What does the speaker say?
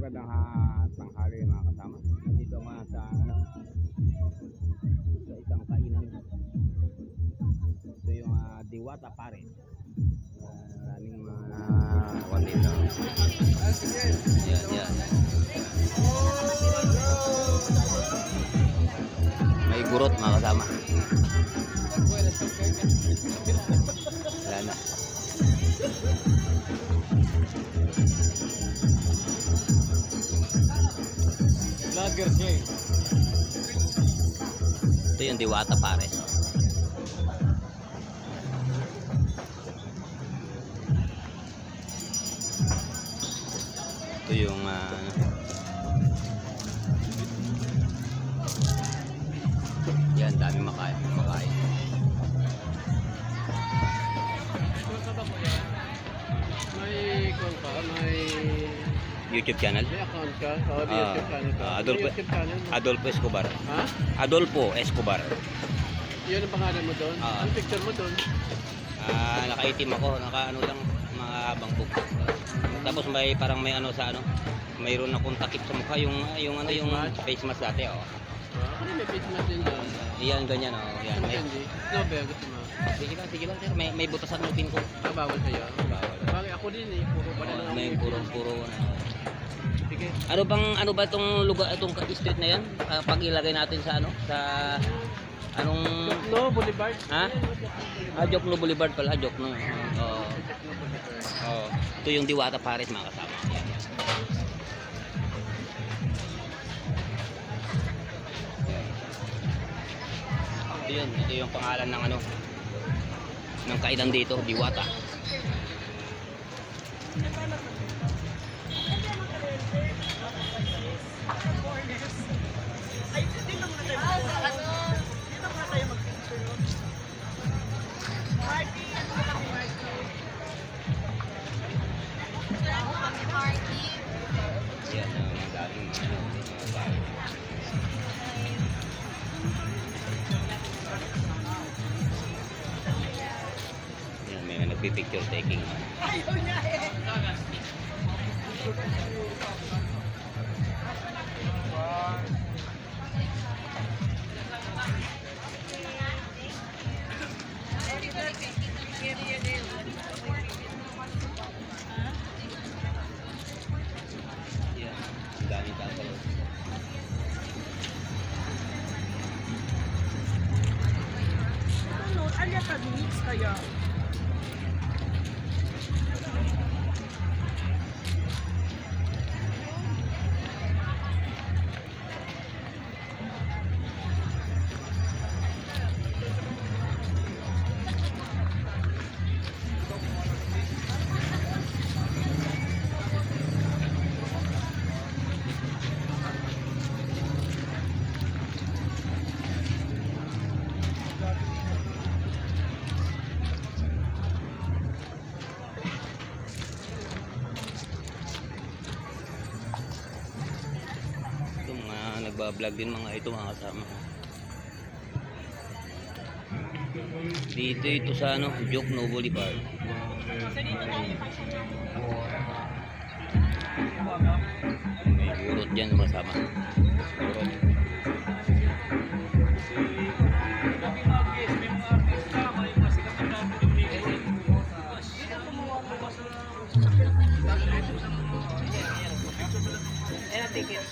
Magandang tanghali mga kasama. Dito nga sa sa isang kainan. Ito yung Diwata Pares. Maraming mga kwan dito. Yan. May gurot mga kasama. Wala na. Vloggers niya eh. Ito yung Diwata Pares. Ito yung yan, dami makain. May kung ka, may YouTube channel. may account ka, may YouTube channel ka. Adolfo, May YouTube channel mo. Adolfo Escobar. Ha? Adolfo Escobar. Yun ang pangalan mo doon? Ah. Ang picture mo doon? Nakaitim ako, nakaano lang mga habang book. Tapos may parang may ano sa ano, mayroon akong takip sa mukha yung face mask dati oh. Ako rin may face mask din doon. Iyan ganyan oh, yan. Ano May, candy? Snobe, gusto mo? sige lang sir, may butasan ng pin ko. Bawal sa'yo? Bawal. Bakit ako din eh, puro pa na lang. May puro Sige. ano ba itong lugar, itong street na yan? Pag ilagay natin sa ano, sa anong No, Boulevard. ha? Jokno Boulevard pala, Jokno. Oo. Jokno Boulevard. Oo. Ito yung Diwata Pares mga kasama. Yan. Ito yung pangalan ng ano ng kainan dito, Diwata. Yan ang daming mga bahay. Yan, may nagpipicture taking. Yan, ang daming tao sa loob. Ano, alya ka mix kaya? Ito mga nagbablog din mga ito mga kasama. Dito ito sa ano, Jokno Boulevard. May gurot dyan kasama. Gurot. Ticket.